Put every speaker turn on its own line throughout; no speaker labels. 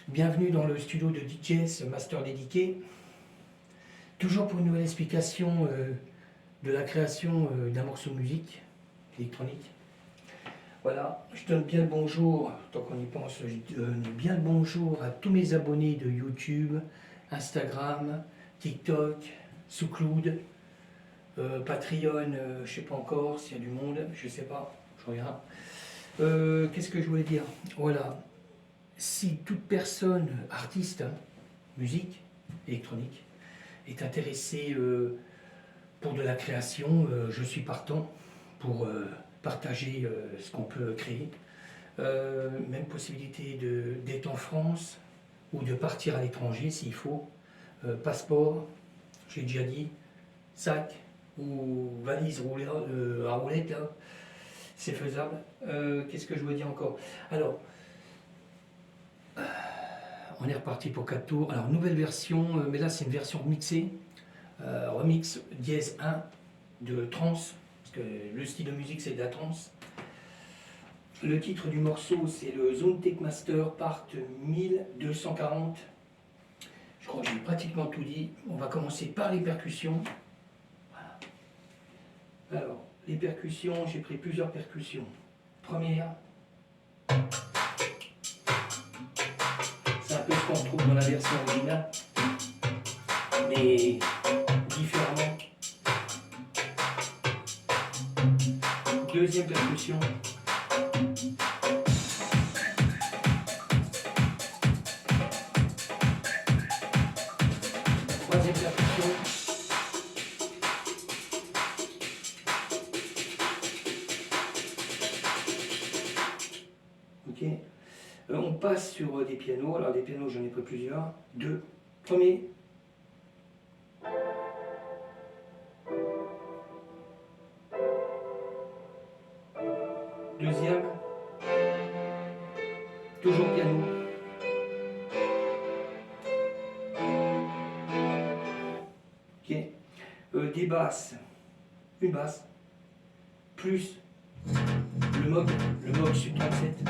Bienvenue dans le studio de DJs Master Dédiqué. Toujours pour une nouvelle explication de la création d'un morceau de musique électronique. Voilà, je donne bien le bonjour, tant qu'on y pense, je donne bien le bonjour à tous mes abonnés de YouTube, Instagram, TikTok, SoundCloud, Patreon, je ne sais pas encore s'il y a du monde, je ne sais pas, je regarde. Qu'est-ce que je voulais dire? Voilà. Si toute personne, artiste, musique, électronique, est intéressée pour de la création, je suis partant pour partager ce qu'on peut créer. Même possibilité d'être en France ou de partir à l'étranger s'il faut. Passeport, j'ai déjà dit, sac ou valise à roulette, là, c'est faisable. Qu'est-ce que je veux dire encore? Alors, on est reparti pour 4 tours. Alors, nouvelle version, mais là, c'est une version mixée. Remix dièse 1 de trance, parce que le style de musique, c'est de la trance. Le titre du morceau, c'est le Zone Tech Master Part 1240. Je crois que j'ai pratiquement tout dit. On va commencer par les percussions. Voilà. Alors, les percussions, j'ai pris plusieurs percussions. Première. C'est un peu ce qu'on retrouve dans la version originale, mais différemment. Deuxième percussion. Troisième percussion. Ok. On passe sur des pianos. Alors des pianos, j'en ai pris plusieurs. Deux. Premier. Deuxième. Toujours piano. Ok. Des basses. Une basse. Plus le Moog Sub 37.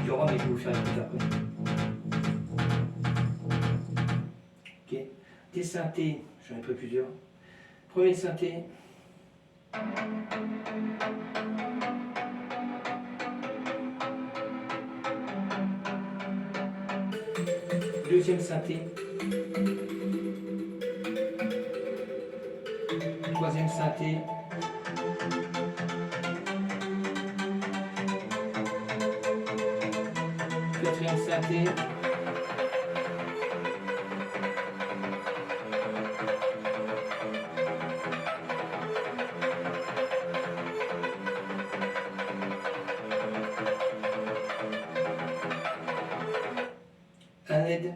Il y aura, mais je vais vous faire écouter après. Ok. Des synthés, j'en ai pris plusieurs. Premier synthé. Deuxième synthé. Troisième synthé. Quatrième synthé. Un LED.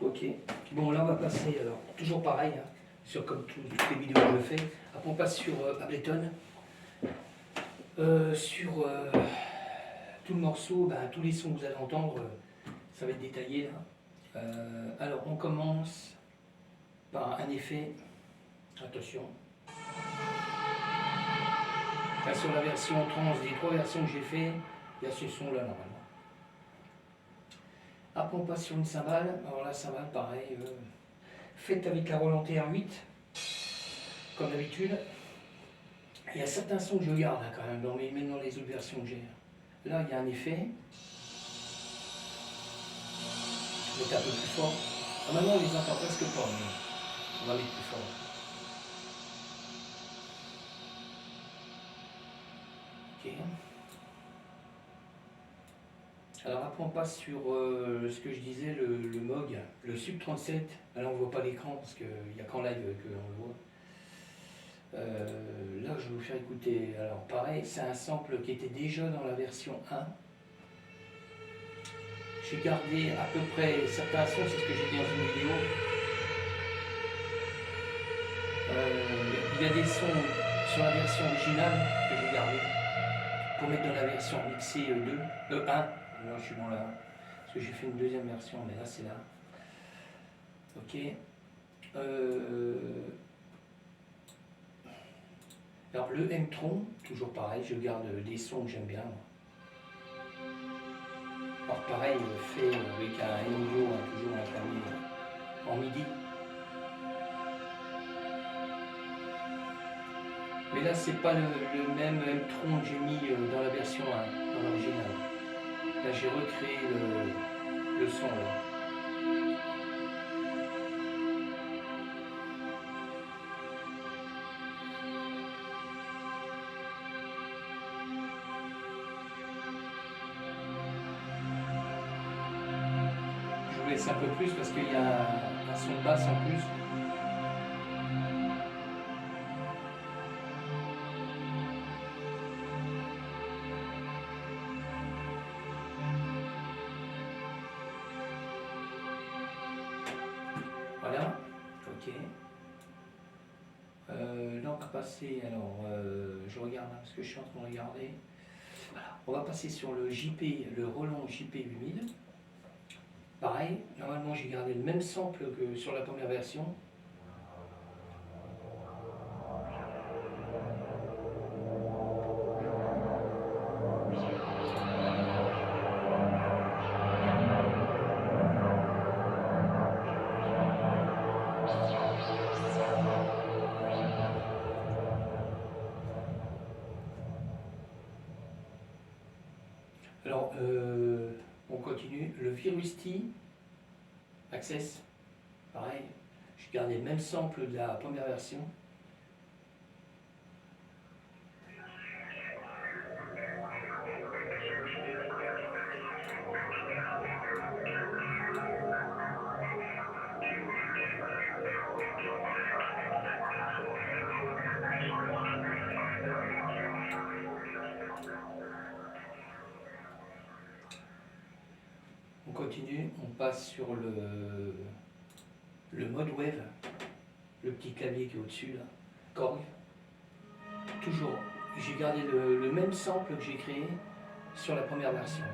Ok. Bon, là on va passer, alors toujours pareil, hein, sur comme toutes les vidéos que je fais. Après on passe sur Ableton. Sur tout le morceau, ben, tous les sons que vous allez entendre, ça va être détaillé là. Alors on commence par un effet. Attention. Là, sur la version trans des 3 versions que j'ai fait, il y a ce son là normalement. Après on passe sur une cymbale. Alors la cymbale pareil, faite avec la Roland TR8, comme d'habitude. Il y a certains sons que je garde hein, quand même, même dans les autres versions que j'ai. Là il y a un effet. Je vais mettre un peu plus fort. Ah, maintenant on les entend presque pas, mais on va mettre plus fort. Ok. Alors après on passe sur ce que je disais, le Moog, le Sub 37. Là on ne voit pas l'écran parce qu'il n'y a qu'en live que l'on le voit. Là je vais vous faire écouter. Alors pareil, c'est un sample qui était déjà dans la version 1. J'ai gardé à peu près certains sons, c'est ce que j'ai dit dans une vidéo. Il y a des sons sur la version originale que j'ai gardé pour mettre dans la version mixée 1. Là je suis dans la 1 parce que j'ai fait une deuxième version, mais là c'est là. Ok. Alors le M-Tron, toujours pareil, je garde des sons que j'aime bien. Alors pareil, fait avec un M-Audio, toujours un clavier en MIDI. Mais là, c'est pas le même M-Tron que j'ai mis dans la version 1, dans l'original. Là, j'ai recréé le son là. Je vous laisse un peu plus parce qu'il y a un son de basse en plus. Voilà, ok. Là, on va passer, alors, je regarde hein, parce que je suis en train de regarder. Voilà. On va passer sur le JP, le Roland JP 8000. Pareil, normalement j'ai gardé le même sample que sur la première version. Alors, on continue. Le Virusti Access, pareil, j'ai gardé le même sample de la première version. On continue, on passe sur le mode wave, le petit clavier qui est au-dessus là, Korg. Toujours, j'ai gardé le même sample que j'ai créé sur la première version.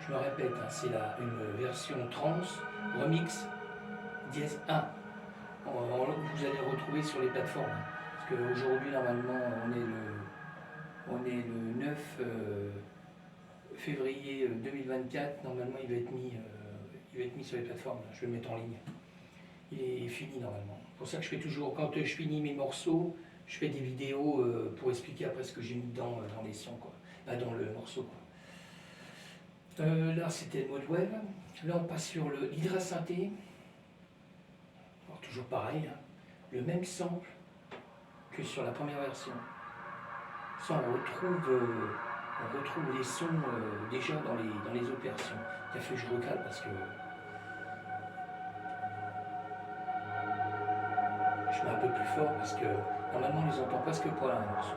Je me répète, hein, c'est une version trans, remix, dièse 1. Vous allez le retrouver sur les plateformes. Parce qu'aujourd'hui, normalement, on est le 9 février 2024. Normalement, il va être mis sur les plateformes. Je vais le mettre en ligne. Il est fini normalement. C'est pour ça que je fais toujours, quand je finis mes morceaux, je fais des vidéos pour expliquer après ce que j'ai mis dans les sons, quoi. Dans le morceau, quoi. Là, c'était le mode web. Là, on passe sur l'Hydra Synthé. Alors, toujours pareil, hein. Le même sample que sur la première version. Ça, on retrouve les sons déjà dans les autres versions. Il a fallu que je recale parce que je mets un peu plus fort parce que normalement on les entend presque pas là, un morceau.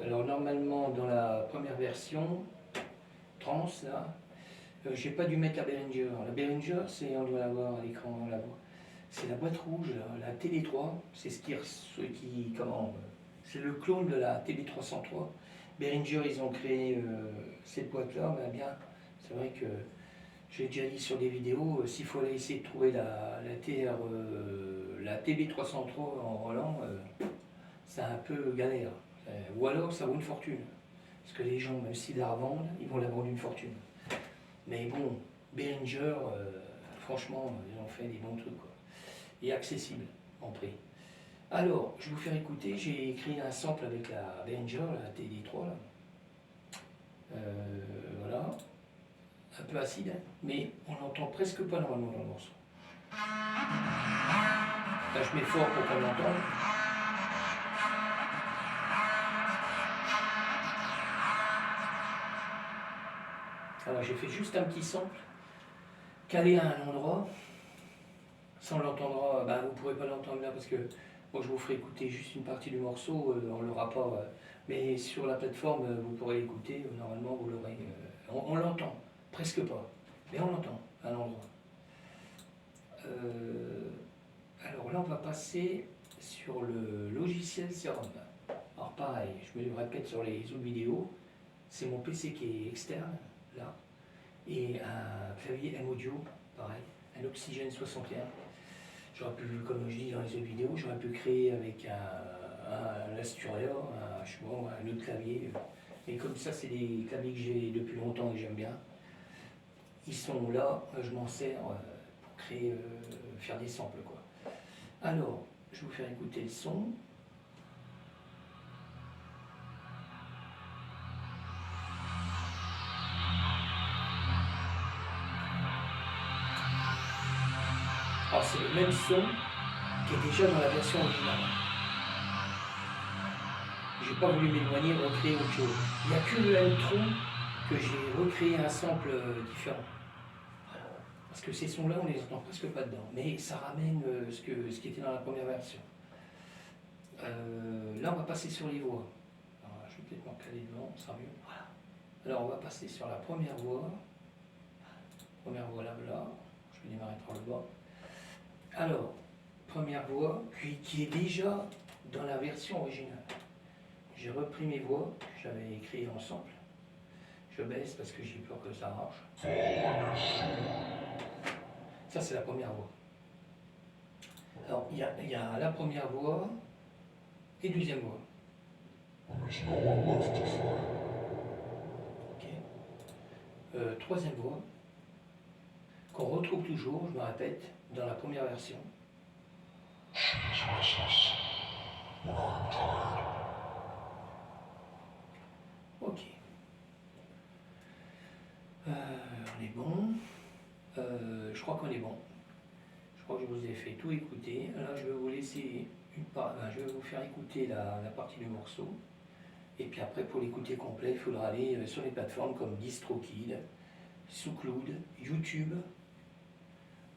Alors normalement dans la première version, trans là, j'ai pas dû mettre la Behringer. La Behringer, on doit la voir à l'écran, on la voit. C'est la boîte rouge, la TB3, c'est c'est le clone de la TB303. Behringer, ils ont créé cette boîte-là, bien, c'est vrai que j'ai déjà dit sur des vidéos, s'il faut aller essayer de trouver la TB303 en Roland, c'est un peu galère. Ou alors ça vaut une fortune. Parce que les gens, même s'ils la revendent, ils vont la vendre une fortune. Mais bon, Behringer, franchement, ils ont fait des bons trucs, quoi. Et accessible en prix. Alors, je vais vous faire écouter, j'ai écrit un sample avec la Behringer, la TD3, là. Voilà. Un peu acide, hein, mais on l'entend presque pas normalement dans le morceau. Là, je mets fort pour qu'on l'entende. Alors, j'ai fait juste un petit sample, calé à un endroit. Ça, on l'entendra, vous ne pourrez pas l'entendre là parce que moi, je vous ferai écouter juste une partie du morceau, on ne l'aura pas. Mais sur la plateforme, vous pourrez l'écouter, normalement, vous l'aurez. On l'entend, presque pas, mais on l'entend. un endroit. Alors là, on va passer sur le logiciel Serum. Alors pareil, je me le répète sur les autres vidéos, c'est mon PC qui est externe, là, et un clavier M-Audio, pareil, un Oxygène 61. J'aurais pu, comme je dis dans les autres vidéos, j'aurais pu créer avec un Asturia, un autre clavier. Mais comme ça, c'est des claviers que j'ai depuis longtemps et que j'aime bien. Ils sont là, je m'en sers pour créer, faire des samples, quoi. Alors, je vais vous faire écouter le son. Alors c'est le même son qui est déjà dans la version originale. J'ai pas voulu m'éloigner, recréer autre chose. Il n'y a que le intro que j'ai recréé un sample différent. Voilà. Parce que ces sons-là, on les entend presque pas dedans. Mais ça ramène ce qui était dans la première version. Là, on va passer sur les voix. Alors, je vais peut-être m'en caler devant, ça sera mieux. Voilà. Alors, on va passer sur la première voix. Première voix là, je vais démarrer par le bas. Alors, première voix, qui est déjà dans la version originale. J'ai repris mes voix que j'avais écrites ensemble. Je baisse parce que j'ai peur que ça arrache. Ça, c'est la première voix. Alors, il y a la première voix et deuxième voix. Okay. Troisième voix, qu'on retrouve toujours, je me répète, dans la première version. Ok. On est bon. Je crois qu'on est bon. Je crois que je vous ai fait tout écouter. Là, je vais vous laisser je vais vous faire écouter la partie du morceau. Et puis après, pour l'écouter complet, il faudra aller sur les plateformes comme DistroKid, SoundCloud, YouTube.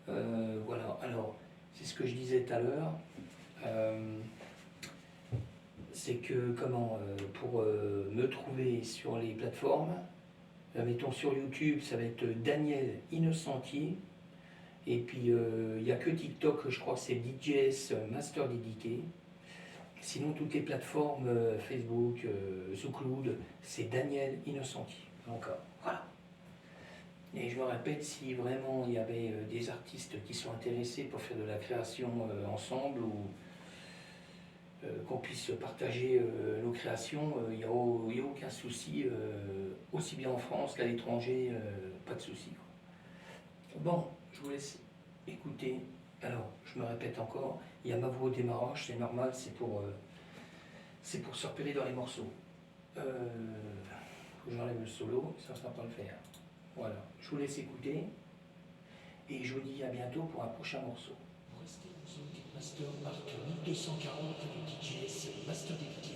Voilà. Alors, c'est ce que je disais tout à l'heure. C'est que pour me trouver sur les plateformes, mettons sur YouTube, ça va être Daniel Innocentier. Et puis il n'y a que TikTok, je crois que c'est DJS Master Dédiqué. Sinon, toutes les plateformes, Facebook, SoundCloud, c'est Daniel Innocentier. Donc voilà. Et je me répète, si vraiment il y avait des artistes qui sont intéressés pour faire de la création ensemble ou qu'on puisse partager nos créations, il n'y a aucun souci, aussi bien en France qu'à l'étranger, pas de souci. Bon, je vous laisse écouter. Alors, je me répète encore, il y a ma voix au démarrage, c'est normal, c'est pour se repérer dans les morceaux. Faut que j'enlève le solo, ça ne sera pas le faire. Voilà, je vous laisse écouter et je vous dis à bientôt pour un prochain morceau. Restez dans Zone Master Mark 1240 du DJS Master Dédiqué.